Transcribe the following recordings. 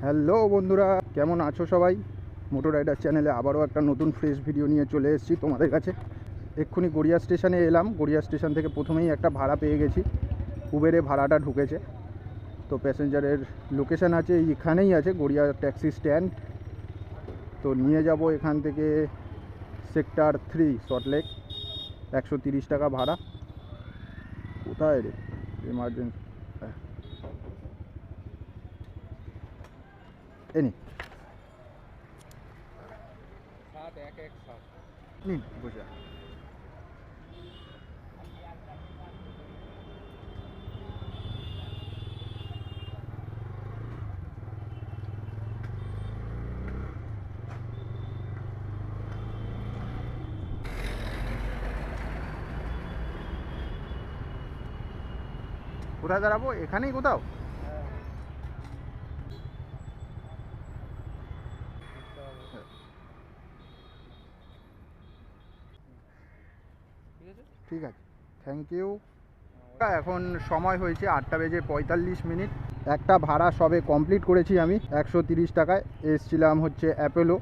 Hello বন্ধুরা, কেমন আছো সবাই? মোটর রাইডার চ্যানেলে আবারও একটা নতুন ফ্রেশ ভিডিও নিয়ে চলে এসেছি তোমাদের কাছে। এক্ষুনি গড়িয়া স্টেশনে এলাম। গড়িয়া স্টেশন থেকে প্রথমেই একটা ভাড়া পেয়ে গেছি। উবেরে ভাড়াটা ঢুকেছে। তো প্যাসেঞ্জারের লোকেশান আছে এখানেই আছে, গড়িয়া ট্যাক্সি স্ট্যান্ড। তো নিয়ে যাব এখান থেকে সেক্টর 3 সল্টলেক। 130 টাকা ভাড়া। কোথায় রে এমার্জেন্সি? এনি নিন বসে। কোথায় দাঁড়াবো? এখানেই কোথাও? ঠিক আছে, থ্যাংক ইউ। এখন সময় হয়েছে 8:45। একটা ভাড়া সবে কমপ্লিট করেছি আমি 130 টাকায়। এসছিলাম হচ্ছে অ্যাপোলো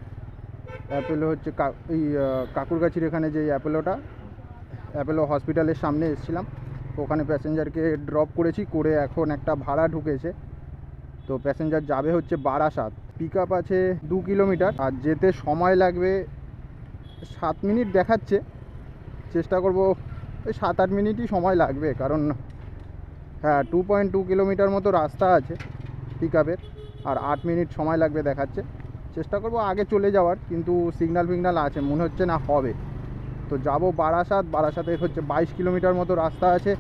হচ্ছে এই কাকুরগাছির এখানে যে অ্যাপোলোটা, অ্যাপোলো হসপিটালের সামনে এসছিলাম। ওখানে প্যাসেঞ্জারকে ড্রপ করেছি, করে এখন একটা ভাড়া ঢুকেছে। তো প্যাসেঞ্জার যাবে হচ্ছে বারাসাত। পিক আপ আছে 2 কিলোমিটার, আর যেতে সময় লাগবে 7 মিনিট দেখাচ্ছে। চেষ্টা করব ওই 7-8 মিনিটই সময় লাগবে, কারণ হ্যাঁ 2.2 কিলোমিটার মতো রাস্তা আছে পিক আপের, আর 8 মিনিট সময় লাগবে দেখাচ্ছে। চেষ্টা করব আগে চলে যাওয়ার, কিন্তু সিগন্যাল আছে মনে হচ্ছে না হবে। তো যাব বারাসাতে হচ্ছে 22 কিলোমিটার মতো রাস্তা আছে,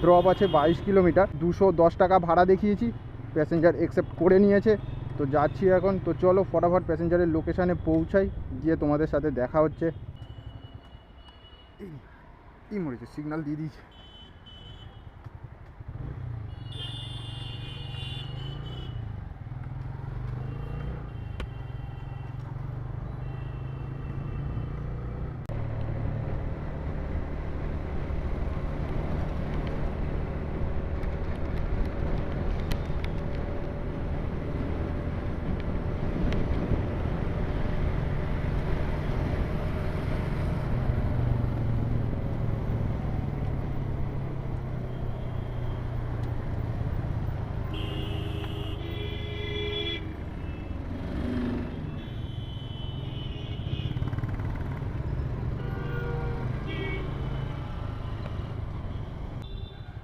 ড্রপ আছে 22 কিলোমিটার। 210 টাকা ভাড়া দেখিয়েছি, প্যাসেঞ্জার অ্যাকসেপ্ট করে নিয়েছে। তো যাচ্ছি এখন। তো চলো ফটাফট প্যাসেঞ্জারের লোকেশানে পৌঁছাই, গিয়ে তোমাদের সাথে দেখা হচ্ছে। এই মরেছে, সিগন্যাল দিয়ে দিয়েছে।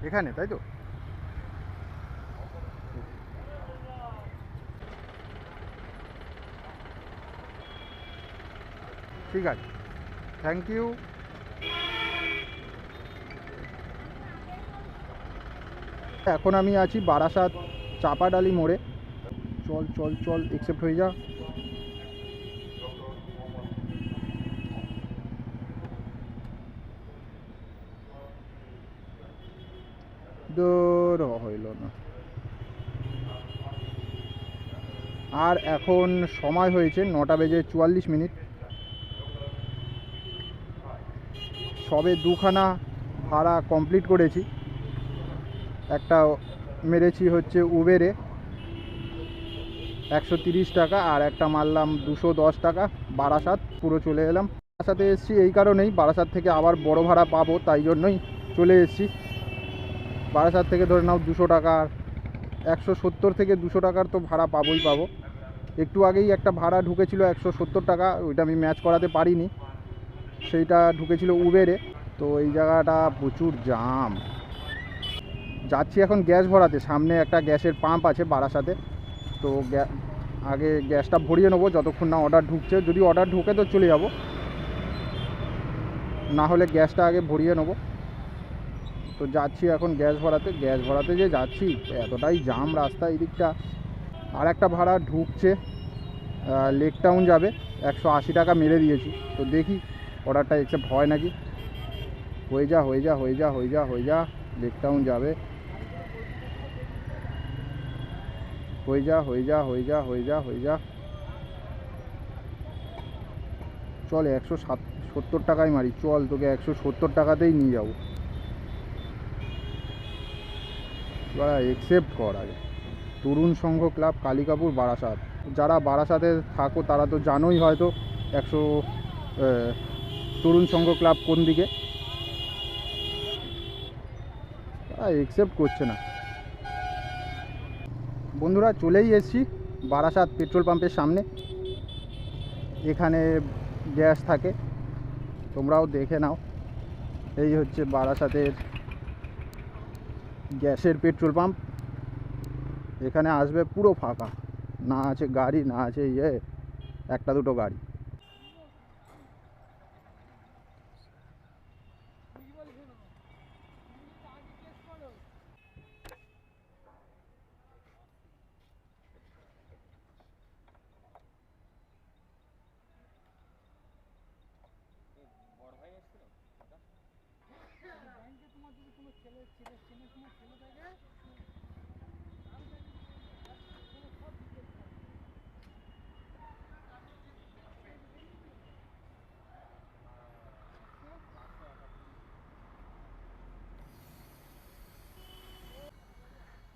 এখানে তাই তো? ঠিক আছে, থ্যাংক ইউ। এখন আমি আছি বারাসাত চাপাডালি মোড়ে। চল চল চল, অ্যাকসেপ্ট হয়ে যা। দূর হইল না। আর এখন সময় হয়েছে 9:44। সবে দুখানা ভাড়া কমপ্লিট করেছি। একটা মেরেছি হচ্ছে উবেরে 130 টাকা, আর একটা মারলাম 210 টাকা। বারাসাত পুরো চলে এলাম। বারাসাতে এসেছি এই কারণেই, বারাসাত থেকে আবার বড় ভাড়া পাবো তাই জন্যই চলে এসেছি। বারাসাত থেকে ধরে নাও 200 টাকার, 170 থেকে 200 টাকার তো ভাড়া পাবো। একটু আগেই একটা ভাড়া ঢুকেছিল 170 টাকা, ওইটা আমি ম্যাচ করাতে পারিনি, সেইটা ঢুকেছিল উবেরে। তো এই জায়গাটা প্রচুর জাম। যাচ্ছি এখন গ্যাস ভরাতে, সামনে একটা গ্যাসের পাম্প আছে বারাসাতে। তো আগে গ্যাসটা ভরিয়ে নেবো যতক্ষণ না অর্ডার ঢুকছে। যদি অর্ডার ঢুকে তো চলে যাব, না হলে গ্যাসটা আগে ভরিয়ে নেবো। তো যাচ্ছি এখন গ্যাস ভরাতে যে যাচ্ছি, এতটাই জাম রাস্তা এই দিকটা। আর একটা ভাড়া ঢুকছে, লেক টাউন যাবে, 180 টাকা মেরে দিয়েছি। তো দেখি অর্ডারটা অ্যাকসেপ্ট হয় নাকি। হয়ে যা, লেক টাউন যাবে। হয়ে যা। চল 170 টাকায় মারি, চল তোকে 170 টাকাতেই নিয়ে যাবো। এবার অ্যাকসেপ্ট কর আগে। তরুণ সংঘ ক্লাব, কালিকাপুর, বারাসাত। যারা বারাসাতে থাকো তারা তো জানোই হয়তো 100 তরুণ সংঘ ক্লাব কোন দিকে। একসেপ্ট করছে না। বন্ধুরা চলেই এসেছি বারাসাত পেট্রোল পাম্পের সামনে। এখানে গ্যাস থাকে, তোমরাও দেখে নাও। এই হচ্ছে বারাসাতের গ্যাসের পেট্রোল পাম্প। এখানে আসবে পুরো ফাঁকা, না আছে গাড়ি, না আছে একটা দুটো গাড়ি।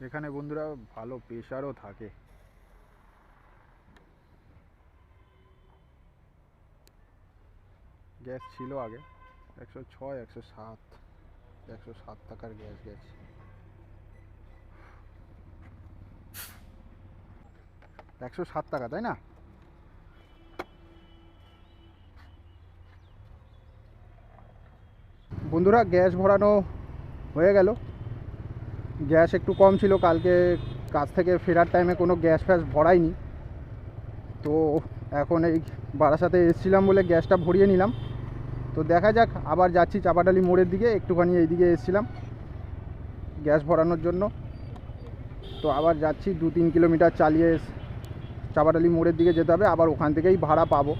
এখানে বন্ধুরা ভালো প্রেশারও থাকে। গ্যাস ছিল আগে 106, 107, 107 টাকার গ্যাস গেছে। টাকা, তাই না? বন্ধুরা গ্যাস ভরানো হয়ে গেল। গ্যাস একটু কম ছিল, কালকে কাজ থেকে ফেরার টাইমে কোনো গ্যাস ফ্যাস ভরাইনি। তো এখন এই বারাসাতে এসেছিলাম বলে গ্যাসটা ভরিয়ে নিলাম। তো দেখা যাক, আবার যাচ্ছি চাপাডালি মোড়ের দিকে। একটুখানি এই দিকে এসেছিলাম গ্যাস ভরানোর জন্য। তো আবার যাচ্ছি 2-3 কিলোমিটার চালিয়ে চাপাডালি মোড়ের দিকে যেতে হবে। আবার ওখান থেকেই ভাড়া পাবো।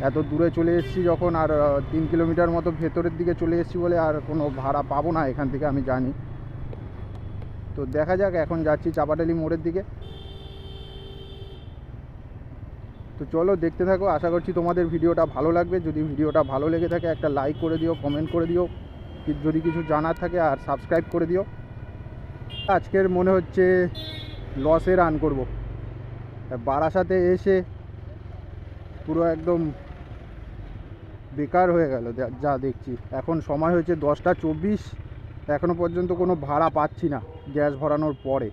এত দূরে চলে এসেছি যখন, আর 3 কিলোমিটার মতো ভেতরের দিকে চলে এসেছি বলে আর কোনো ভাড়া পাবো না এখান থেকে, আমি জানি। তো দেখা যাক, এখন যাচ্ছি চাপাডালি মোড়ের দিকে। তো চলো দেখতে থাকো, আশা করছি তোমাদের ভিডিওটা ভালো লাগবে। যদি ভিডিওটা ভালো লেগে থাকে একটা লাইক করে দিও, কমেন্ট করে দিও, যদি কিছু জানার থাকে, আর সাবস্ক্রাইব করে দিও। আজকের মনে হচ্ছে লসে রান করব। বারাসাতে এসে পুরো একদম বেকার হয়ে গেল যা দেখছি। এখন সময় হয়েছে 10টা 24, এখনও পর্যন্ত কোনো ভাড়া পাচ্ছি না গ্যাস ভরানোর পরে।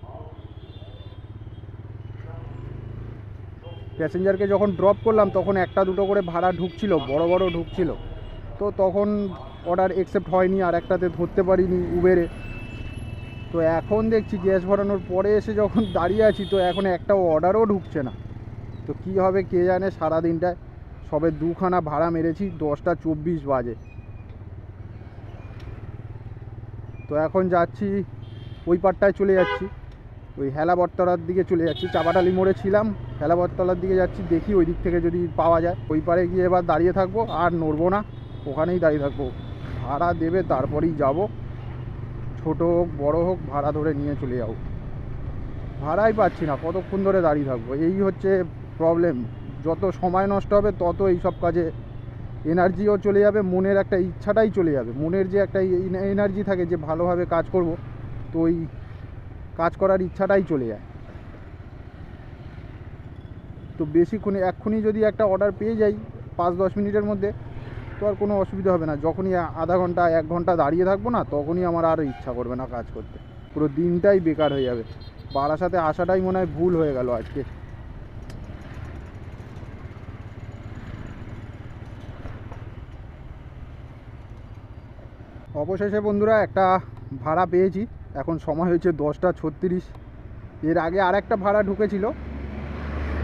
প্যাসেঞ্জারকে যখন ড্রপ করলাম তখন একটা দুটো করে ভাড়া ঢুকছিল, বড় বড় ঢুকছিল। তো তখন অর্ডার অ্যাকসেপ্ট হয়নি, আর একটাতে ধরতে পারিনি উবেরে। তো এখন দেখছি গ্যাস ভরানোর পরে এসে যখন দাঁড়িয়ে আছি, তো এখন একটাও অর্ডারও ঢুকছে না। তো কী হবে কে জানে। সারাদিনটায় সবে 2খানা ভাড়া মেরেছি, 10টা 24 বাজে। তো এখন যাচ্ছি ওই পারটায় চলে যাচ্ছি, ওই হেলাবরতলার দিকে চলে যাচ্ছি। চাপাডালি মোড়ে ছিলাম, হেলাবরতলার দিকে যাচ্ছি। দেখি ওই দিক থেকে যদি পাওয়া যায়। ওই পারে গিয়ে এবার দাঁড়িয়ে থাকবো, আর নড়বো না, ওখানেই দাঁড়িয়ে থাকবো। ভাড়া দেবে তারপরেই যাব। ছোটো হোক বড়ো হোক, ভাড়া ধরে নিয়ে চলে যাবো। ভাড়াই পাচ্ছি না, কতক্ষণ ধরে দাঁড়িয়ে থাকবো, এই হচ্ছে প্রবলেম। যত সময় নষ্ট হবে তত এই সব কাজে এনার্জিও চলে যাবে, মনের একটা ইচ্ছাটাই চলে যাবে। মনের যে একটা এনার্জি থাকে যে ভালোভাবে কাজ করব, তো ওই কাজ করার ইচ্ছাটাই চলে যায়। তো বেশিক্ষণে এক্ষুনি যদি একটা অর্ডার পেয়ে যাই 5-10 মিনিটের মধ্যে, তো আর কোনো অসুবিধা হবে না। যখনই আধা ঘন্টা 1 ঘন্টা দাঁড়িয়ে থাকবো না, তখনই আমার আর ইচ্ছা করবে না কাজ করতে। পুরো দিনটাই বেকার হয়ে যাবে। বারাসাতে আসাটাই মনে হয় ভুল হয়ে গেল আজকে। অবশেষে বন্ধুরা একটা ভাড়া পেয়েছি। এখন সময় হয়েছে 10টা 36। এর আগে আর একটা ভাড়া ঢুকেছিল,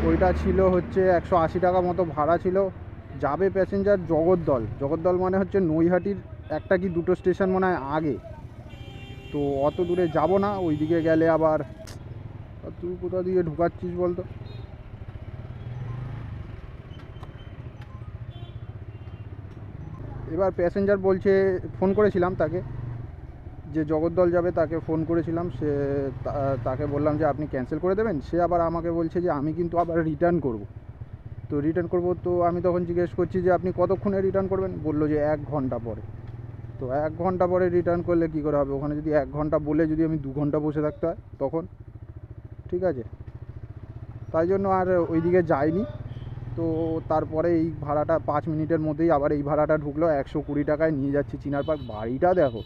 ওইটা ছিল হচ্ছে 180 টাকা মতো ভাড়া ছিল। যাবে প্যাসেঞ্জার জগদ্দল। জগদ্দল মানে হচ্ছে নৈহাটির একটা কি দুটো স্টেশন মনে হয় আগে। তো অত দূরে যাব না, ওই দিকে গেলে আবার। তুই কোথা দিয়ে ঢুকাচ্ছিস বলতো? এবার প্যাসেঞ্জার বলছে, ফোন করেছিলাম তাকে, যে জগদ্দল যাবে তাকে ফোন করেছিলাম। তাকে বললাম যে আপনি ক্যান্সেল করে দেবেন। সে আবার আমাকে বলছে যে আমি কিন্তু আবার রিটার্ন করব। তো রিটার্ন করব, তো আমি তখন জিজ্ঞেস করছি যে আপনি কতক্ষণে রিটার্ন করবেন? বললো যে 1 ঘন্টা পরে। তো 1 ঘন্টা পরে রিটার্ন করলে কী করে হবে? ওখানে যদি 1 ঘন্টা বলে যদি আমি 2 ঘন্টা বসে থাকতে হয় তখন ঠিক আছে, তাই জন্য আর ওইদিকে যাইনি। তো তারপরে এই ভাড়াটা 5 মিনিটের মধ্যেই আবার এই ভাড়াটা ঢুকলো, 120 টাকায় নিয়ে যাচ্ছি চিনার পার্ক। বাড়িটা দেখো,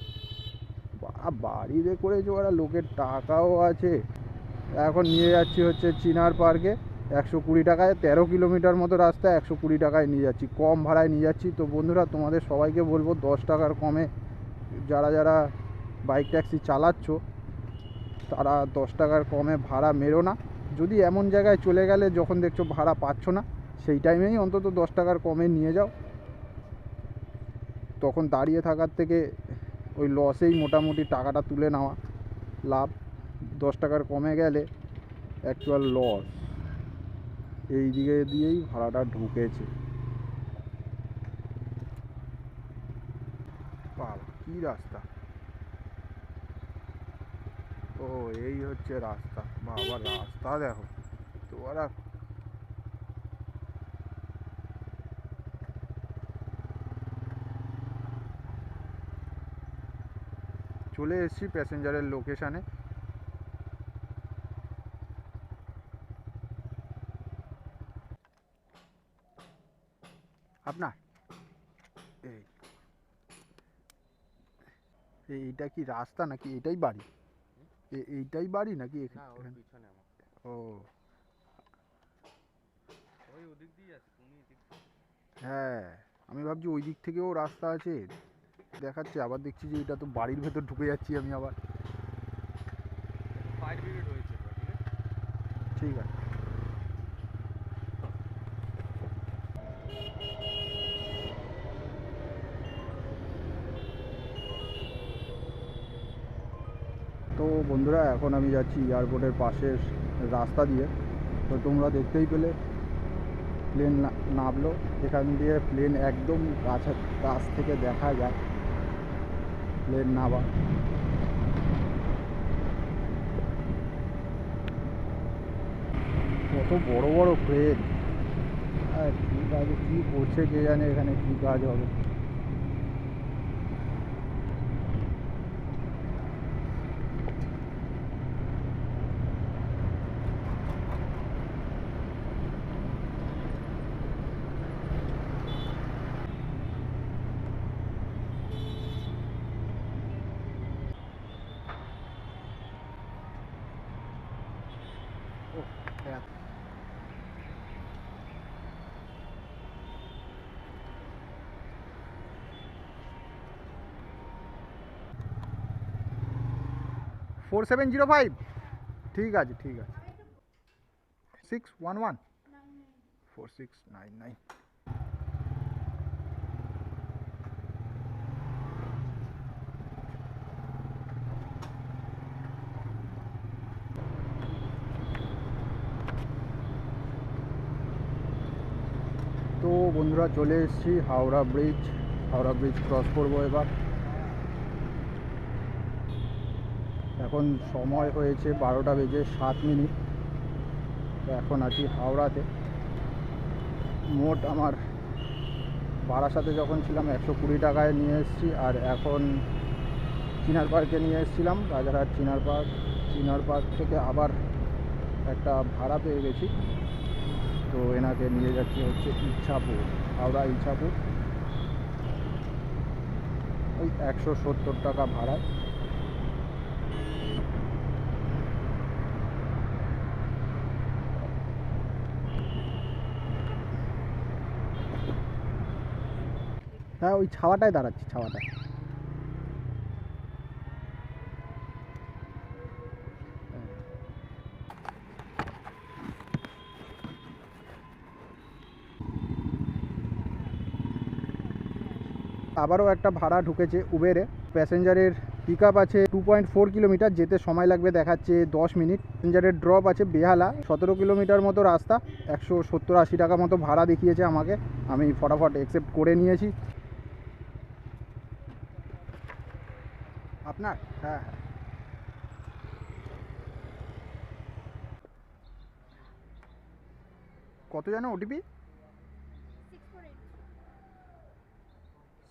বাড়িতে করেছে ওরা, লোকের টাকাও আছে। এখন নিয়ে যাচ্ছি হচ্ছে চিনার পার্কে 120 টাকায়, 13 কিলোমিটার মতো রাস্তা, 120 টাকায় নিয়ে যাচ্ছি, কম ভাড়ায় নিয়ে যাচ্ছি। তো বন্ধুরা, তোমাদের সবাইকে বলবো 10 টাকার কমে যারা যারা বাইক ট্যাক্সি চালাচ্ছ তারা 10 টাকার কমে ভাড়া মেরো না। যদি এমন জায়গায় চলে গেলে যখন দেখছো ভাড়া পাচ্ছ না, সেই টাইমেই অন্তত 10 টাকার কমে নিয়ে যাও। তখন দাঁড়িয়ে থাকার থেকে ওই লসেই মোটামুটি টাকাটা তুলে নেওয়া লাভ। 10 টাকার কমে গেলে অ্যাকচুয়াল লস। এই দিকে দিয়েই ভাড়াটা ঢুকেছে। বাবা কী রাস্তা! ও এই হচ্ছে রাস্তা। বাবা রাস্তা দেখো তোরা। চলে এসেছি প্যাসেঞ্জারের লোকেশানে। আপনার এই এইটা কি রাস্তা নাকি এটাই বাড়ি? এইটাই বাড়ি নাকি এখানে? ও হ্যাঁ, আমি ভাবছি ওই দিক থেকেও রাস্তা আছে দেখাচ্ছে, আবার দেখছি যে এটা তো বাড়ির ভেতর ঢুকে যাচ্ছি আমি আবার। ঠিক আছে। তো বন্ধুরা, এখন আমি যাচ্ছি এয়ারপোর্টের পাশের রাস্তা দিয়ে। তো তোমরা দেখতেই পেলে প্লেন নামলো। এখান দিয়ে প্লেন একদম কাছ থেকে দেখা যায় প্লেন নামা। কত বড় বড় প্লেন! আর কী কাজ, কী করছে কে জানে, এখানে কী কাজ হবে। ও হ্যাঁ, 4705। ঠিক আছে ঠিক আছে। 611 4699। তো বন্ধুরা, চলে এসেছি Howrah bridge. Howrah bridge cross করবো এবার। এখন সময় হয়েছে 12:07। তো এখন আছি হাওড়াতে। মোট আমার বারাসাতে যখন ছিলাম 120 টাকায় নিয়ে এসেছি, আর এখন চিনার পার্কে নিয়ে এসেছিলাম, রাজারহাট চিনার পার্ক। চিনার পার্ক থেকে আবার একটা ভাড়া পেয়ে গেছি, তো এনাকে নিয়ে যাচ্ছি হচ্ছে ইচ্ছাপুর, হাওড়া ইচ্ছাপুর। ওই 170 টাকা ভাড়ায়। হ্যাঁ, ওই ছাওয়াটায় দাঁড়াচ্ছি, ছাওয়াটায়। আবারও একটা ভাড়া ঢুকেছে উবেরে। প্যাসেঞ্জারের পিক আপ আছে 2.4 কিলোমিটার, যেতে সময় লাগবে দেখাচ্ছে 10 মিনিট। প্যাসেঞ্জারের ড্রপ আছে বেহালা, 17 কিলোমিটার মতো রাস্তা, 170-80 টাকা মতো ভাড়া দেখিয়েছে আমাকে। আমি ফটাফট অ্যাকসেপ্ট করে নিয়েছি। আপনার হ্যাঁ হ্যাঁ। কত জানো ওটিপি?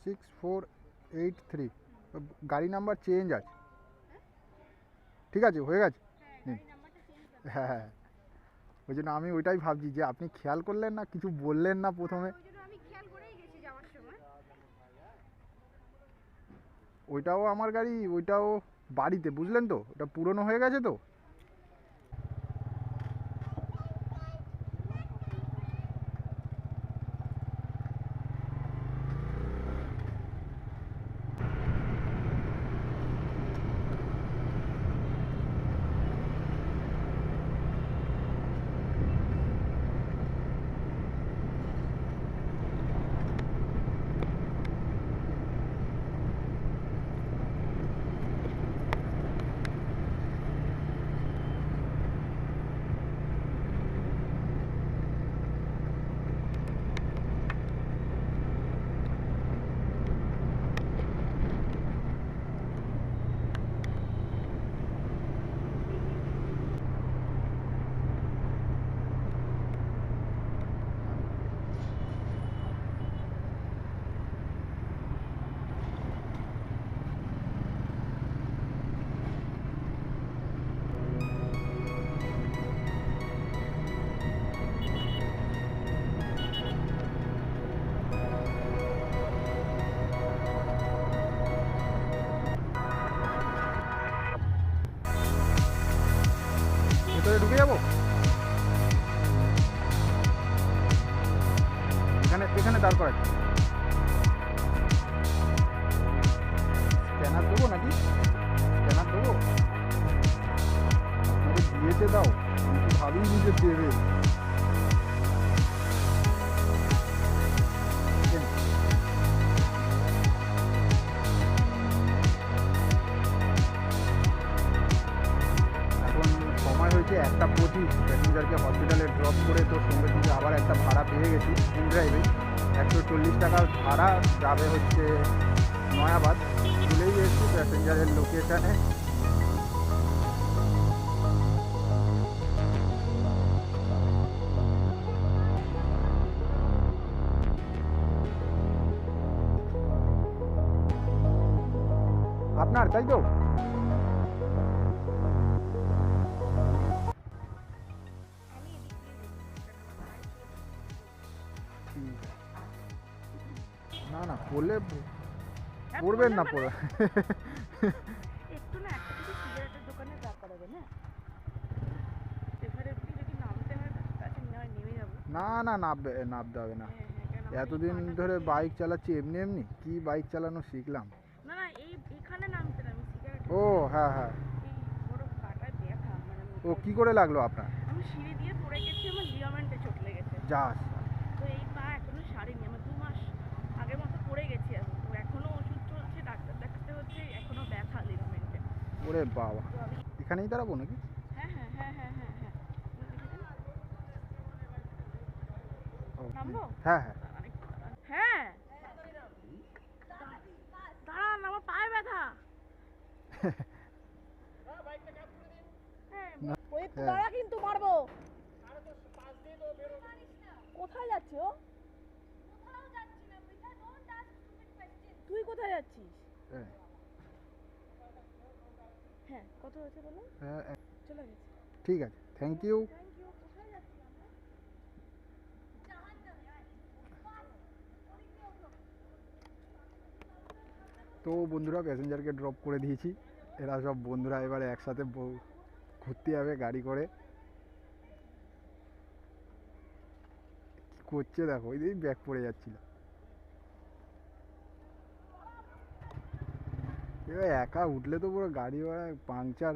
6483। গাড়ি নাম্বার চেঞ্জ আছে। ঠিক আছে, হয়ে গেছে। নিন। হ্যাঁ, ওই জন্য আমি ওইটাই ভাবছি যে আপনি খেয়াল করলেন না, কিছু বললেন না প্রথমে। ওই জন্য আমি খেয়াল করেই গেছি যাওয়ার সময়। ওইটাও আমার গাড়ি, ওইটাও বাড়িতে, বুঝলেন তো, ওটা পুরনো হয়ে গেছে তো। ভেতরে ঢুকে যাবো, এখানে এখানে দাঁড় করাচ্ছি। স্ক্যানার দেবো নাকি, স্ক্যানার দেবো নাকি দিয়েছে, দাও, আমি তো ভাবিনি যে দেবে। এখন সময় হয়েছে 1:25, প্যাসেঞ্জারকে হসপিটালে ড্রপ করে তো সঙ্গে সঙ্গে আবার একটা ভাড়া পেয়ে গেছি ইন ড্রাইভে। 140 টাকা ভাড়া, যাবে হচ্ছে নয়াবাদ। চলেই এসেছি প্যাসেঞ্জারের লোকেশানে। আপনার তাই তো? আমি এদিক দিয়ে না না, পড়লে হ্যাঁ, পড়বেন না, পড়লে পড়ে একটু না একটা যদি সিগারেটের দোকানে চা করাবে না, প্রেফারেবলি যদি নামতে হয় কাছে নয় নেমে যাবো। না না, নামবে, নামতে হবে না। হ্যাঁ হ্যাঁ, কারণ আমার এতদিন একটু ধরে আনাজ বাইক চালাচ্ছি এমনি এমনি, কি বাইক চালানো শিখলাম। না না, এখানে নামতে না, আমি সিগারেট ও হ্যাঁ হ্যাঁ, এই বড় পাটায় ব্যথা মানে আমি ও কি করে লাগলো আপনার? আমি সিঁড়ি দিয়ে পড়ে গেছি, আমার লিগামেন্টে চোট লেগেছে। যাস, তো এই পা এখনো সারেনি, আমার 2 মাস আগের মতো পড়ে গেছি আমি, তো এখনো ওষুধ চলছে, ডাক্তার দেখাতে হচ্ছে, এখনো ব্যথা লিগামেন্টে। ওরে বাবা, তো আমি এখানেই দাঁড়াবো নাকি? হ্যাঁ হ্যাঁ হ্যাঁ হ্যাঁ হ্যাঁ হ্যাঁ ও, নামবো? হ্যাঁ হ্যাঁ। হ্যাঁ দাঁড়ান, আমার পায়ে ব্যথা। হ্যাঁ না, ওই একটু হ্যাঁ। দাঁড়া কিন্তু মারবো। কোথায় যাচ্ছি ও? তুই কোথায় যাচ্ছিস? হ্যাঁ, হ্যাঁ কত হয়েছে বলো? হ্যাঁ, চলে গেছে। ঠিক আছে, থ্যাংক ইউ। Thank you. কোথায় যাচ্ছি আমরা? তো বন্ধুরা, প্যাসেঞ্জারকে ড্রপ করে দিয়েছি। এরা সব বন্ধুরা এবারে একসাথে ঘুরতে যাবে গাড়ি করে। কি করছে দেখো, ওই দিকেই ব্যাক পড়ে যাচ্ছিল। এবার একা উঠলে তো পুরো গাড়ি ভাড়া পাংচার,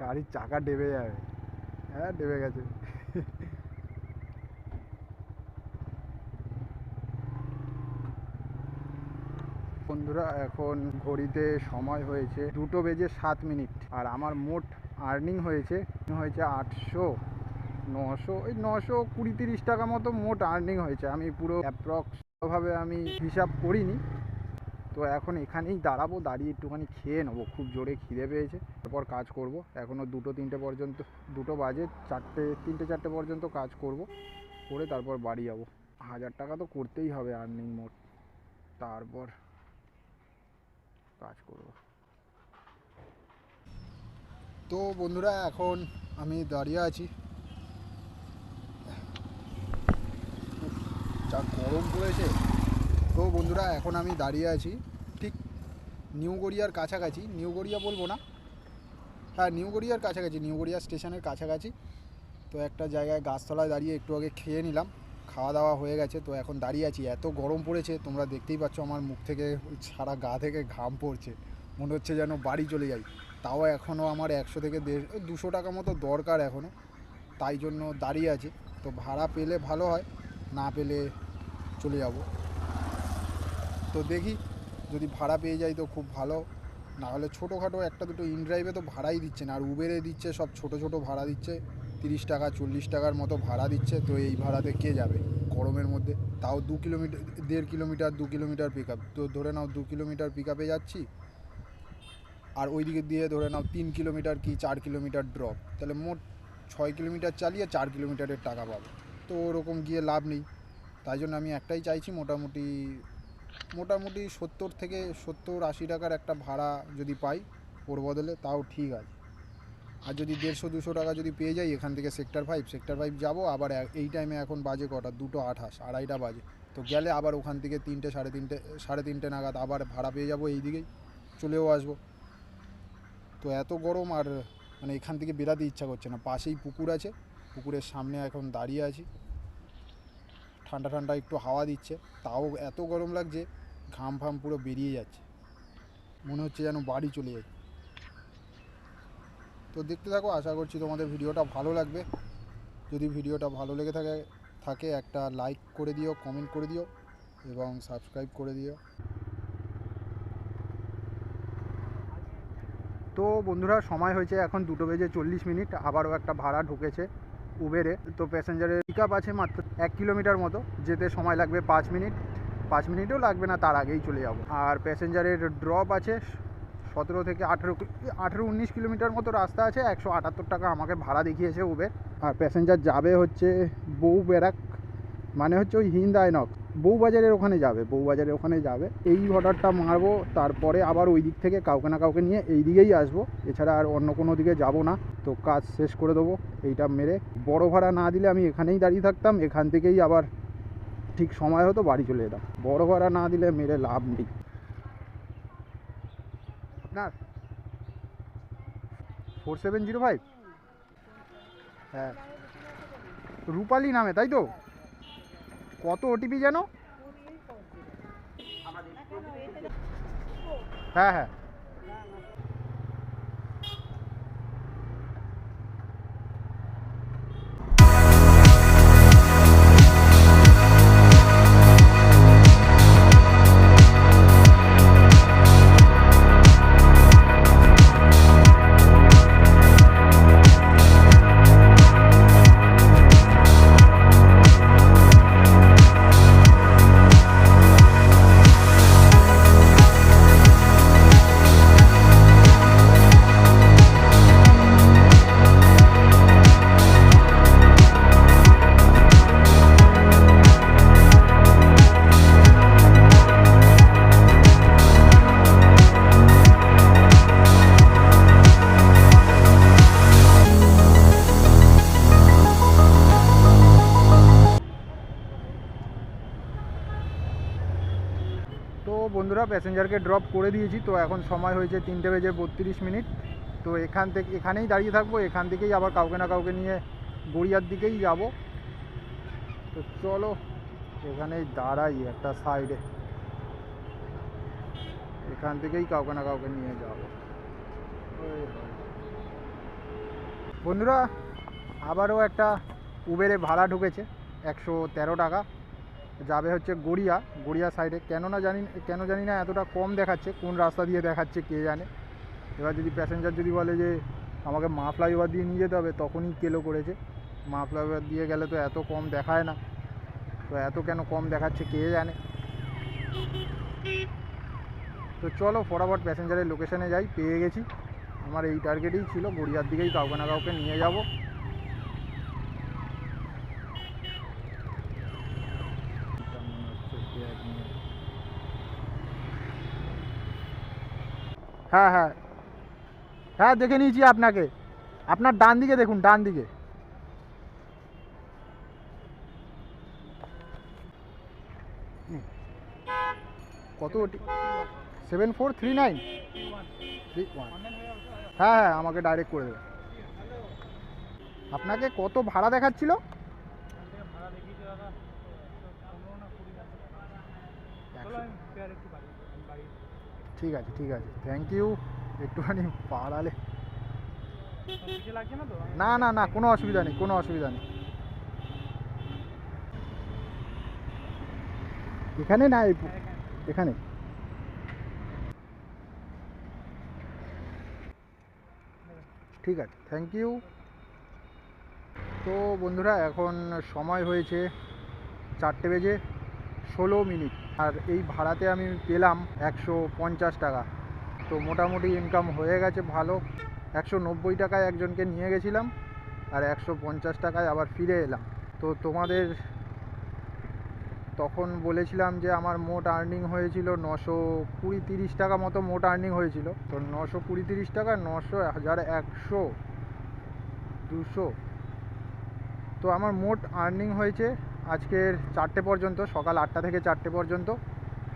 গাড়ির চাকা ডেবে যাবে। হ্যাঁ, ডেবে গেছে। বন্ধুরা, এখন ঘড়িতে সময় হয়েছে 2:07, আর আমার মোট আর্নিং হয়েছে 800 900, ওই 920-30 টাকা মতো মোট আর্নিং হয়েছে। আমি পুরো অ্যাপ্রক্সভাবে আমি হিসাব করিনি। তো এখন এখানেই দাঁড়াবো, দাঁড়িয়ে একটুখানি খেয়ে নেবো, খুব জোরে খিদে পেয়েছে। তারপর কাজ করব। এখনও 2-3টে পর্যন্ত, 2টো বাজে, 3টে-4টে পর্যন্ত কাজ করব, করে তারপর বাড়ি যাব। 1000 টাকা তো করতেই হবে আর্নিং মোট, তারপর কাজ করব। তো বন্ধুরা এখন আমি দাঁড়িয়ে আছি, যা গরম পড়েছে। তো বন্ধুরা এখন আমি দাঁড়িয়ে আছি ঠিক নিউ গড়িয়ার কাছাকাছি, নিউ গড়িয়া বলবো না, হ্যাঁ নিউ গড়িয়ার কাছাকাছি, নিউ গড়িয়া স্টেশনের কাছাকাছি। তো একটা জায়গায় গাছতলায় দাঁড়িয়ে একটু আগে খেয়ে নিলাম, খাওয়া দাওয়া হয়ে গেছে। তো এখন দাঁড়িয়ে আছি, এত গরম পড়েছে তোমরা দেখতেই পাচ্ছ, আমার মুখ থেকে সারা গা থেকে ঘাম পড়ছে, মনে হচ্ছে যেন বাড়ি চলে যাই। তাও এখনও আমার 100 থেকে 200 টাকা মতো দরকার এখনও, তাই জন্য দাঁড়িয়ে আছি। তো ভাড়া পেলে ভালো হয়, না পেলে চলে যাব। তো দেখি যদি ভাড়া পেয়ে যাই তো খুব ভালো, না হলে ছোটোখাটো একটা দুটো ইনড্রাইভে তো ভাড়াই দিচ্ছে না, আর উবেরে দিচ্ছে সব ছোট ছোট ভাড়া দিচ্ছে, 30 টাকা 40 টাকার মতো ভাড়া দিচ্ছে। তো এই ভাড়াতে কে যাবে গরমের মধ্যে? তাও 2 kilometre 1.5 kilometre 2 kilometre pick up, তো ধরে নাও 2 কিলোমিটার পিক আপে যাচ্ছি, আর ওই দিকে দিয়ে ধরে নাও 3 কিলোমিটার কি 4 কিলোমিটার ড্রপ, তাহলে মোট 6 কিলোমিটার চালিয়ে 4 কিলোমিটারের টাকা পাবো। তো ওরকম গিয়ে লাভ নেই। তাই জন্য আমি একটাই চাইছি, মোটামুটি 70-80 টাকার একটা ভাড়া যদি পাই ওর বদলে, তাও ঠিক আছে। আর যদি 150-200 টাকা যদি পেয়ে যাই এখান থেকে সেক্টর 5 যাবো, আবার এই টাইমে এখন বাজে কটা, 2:28, 2:30 বাজে। তো গেলে আবার ওখান থেকে 3টে 3:30 নাগাদ আবার ভাড়া পেয়ে যাবো, এই দিকেই চলেও আসবো। তো এত গরম, আর মানে এখান থেকে বেরাতে ইচ্ছা করছে না। পাশেই পুকুর আছে, পুকুরের সামনে এখন দাঁড়িয়ে আছি, ঠান্ডা ঠান্ডা একটু হাওয়া দিচ্ছে, তাও এত গরম লাগছে, ঘাম ফাম পুরো বেরিয়ে যাচ্ছে, মনে হচ্ছে যেন বাড়ি চলে যাচ্ছে। তো দেখতে থাকো, আশা করছি তোমাদের ভিডিওটা ভালো লাগবে। যদি ভিডিওটা ভালো লেগে থাকে একটা লাইক করে দিও, কমেন্ট করে দিও এবং সাবস্ক্রাইব করে দিও। তো বন্ধুরা সময় হয়েছে এখন 2:40, আবারও একটা ভাড়া ঢুকেছে উবেরে। তো প্যাসেঞ্জারের পিক আপ আছে মাত্র 1 কিলোমিটার মতো, যেতে সময় লাগবে 5 মিনিট, 5 মিনিটও লাগবে না, তার আগেই চলে যাব। আর প্যাসেঞ্জারের ড্রপ আছে 17 থেকে 18-19 কিলোমিটার মতো রাস্তা আছে, 178 টাকা আমাকে ভাড়া দেখিয়েছে উবের। আর প্যাসেঞ্জার যাবে হচ্ছে বউ ব্যারাক, মানে হচ্ছে ওই হিন্দ আইনক, বউবাজারের ওখানে যাবে। এই অর্ডারটা মারবো, তারপরে আবার ওই দিক থেকে কাউকে না কাউকে নিয়ে এই দিকেই আসবো, এছাড়া আর অন্য কোনো দিকে যাব না। তো কাজ শেষ করে দেবো এইটা মেরে। বড় ভাড়া না দিলে আমি এখানেই দাঁড়িয়ে থাকতাম, এখান থেকেই আবার ঠিক সময় হতো বাড়ি চলে যেতাম। বড় ভাড়া না দিলে মেরে লাভ নেই। আপনার 4705, হ্যাঁ রূপালী নামে, তাই তো? কত ওটিপি যেন? হ্যাঁ হ্যাঁ। তো বন্ধুরা প্যাসেঞ্জারকে ড্রপ করে দিয়েছি, তো এখন সময় হয়েছে 3:32। তো এখানেই দাঁড়িয়ে থাকবো, এখান থেকেই আবার কাউকে না কাউকে নিয়ে গড়িয়ার দিকেই যাব। তো চলো এখানেই দাঁড়াই একটা সাইডে, এখান থেকেই কাউকে না কাউকে নিয়ে যাব। বন্ধুরা আবারও একটা উবেরে ভাড়া ঢুকেছে 113 টাকা, যাবে হচ্ছে গড়িয়া সাইডে। কেন জানি না এতটা কম দেখাচ্ছে, কোন রাস্তা দিয়ে দেখাচ্ছে কে জানে। এবার যদি প্যাসেঞ্জার যদি বলে যে আমাকে মা ফ্লাইওভার দিয়ে নিয়ে যেতে হবে, তখনই কেলো করেছে। মা ফ্লাইওভার দিয়ে গেলে তো এত কম দেখায় না, তো এত কেন কম দেখাচ্ছে কে জানে। তো চলো ফটাফট প্যাসেঞ্জারের লোকেশনে যাই, পেয়ে গেছি। আমার এই টার্গেটেই ছিল, গড়িয়ার দিকেই কাউকে না কাউকে নিয়ে যাব। হ্যাঁ হ্যাঁ হ্যাঁ দেখে নিয়েছি আপনাকে, আপনার ডান দিকে দেখুন, ডান দিকে। কত? 7439 হ্যাঁ হ্যাঁ আমাকে ডাইরেক্ট করে দেবে। আপনাকে কত ভাড়া দেখাচ্ছিল? ঠিক আছে ঠিক আছে, থ্যাংক ইউ। একটুখানি বাড়ালে। না না না, কোনো অসুবিধা নেই, কোনো অসুবিধা নেই। এখানে না, এখানে। ঠিক আছে, থ্যাংক ইউ। তো বন্ধুরা এখন সময় হয়েছে 4:16, আর এই ভাড়াতে আমি পেলাম 150 টাকা। তো মোটামুটি ইনকাম হয়ে গেছে ভালো। 190 টাকায় একজনকে নিয়ে গেছিলাম, আর 150 টাকায় আবার ফিরে এলাম। তো তোমাদের তখন বলেছিলাম যে আমার মোট আর্নিং হয়েছিল 920-30 টাকা মতো মোট আর্নিং হয়েছিল। তো 920-30 টাকা, 900, 1000, 100, 200। তো আমার মোট আর্নিং হয়েছে আজকের 4টে পর্যন্ত, সকাল 8টা থেকে 4টে পর্যন্ত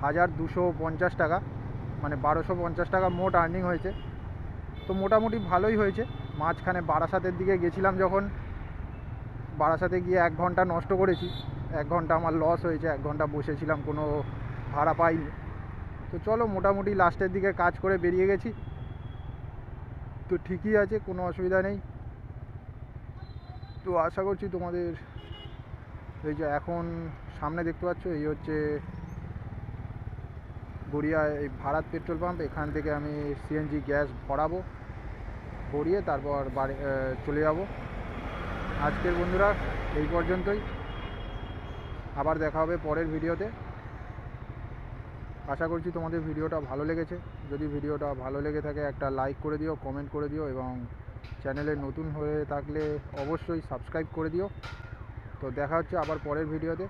1250 টাকা, মানে 1250 টাকা মোট আর্নিং হয়েছে। তো মোটামুটি ভালোই হয়েছে। মাঝখানে বারাসাতের দিকে গেছিলাম, যখন বারাসাতে গিয়ে 1 ঘন্টা নষ্ট করেছি, 1 ঘন্টা আমার লস হয়েছে, 1 ঘন্টা বসেছিলাম, কোনো ভাড়া পাইনি। তো চলো, মোটামুটি লাস্টের দিকে কাজ করে বেরিয়ে গেছি, তো ঠিকই আছে, কোনো অসুবিধা নেই। তো আশা করছি তোমাদের, এই যে এখন সামনে দেখতে পাচ্ছ, এই হচ্ছে গড়িয়া এই ভারত পেট্রোল পাম্প। এখান থেকে আমি সিএনজি গ্যাস ভরাবো, ভরিয়ে তারপর বাড়ি চলে যাব। আজকের বন্ধুরা এই পর্যন্তই, আবার দেখা হবে পরের ভিডিওতে। আশা করছি তোমাদের ভিডিওটা ভালো লেগেছে। যদি ভিডিওটা ভালো লেগে থাকে একটা লাইক করে দিও, কমেন্ট করে দিও, এবং চ্যানেলে নতুন হয়ে থাকলে অবশ্যই সাবস্ক্রাইব করে দিও। তো দেখা হচ্ছে আবার পরের ভিডিওতে।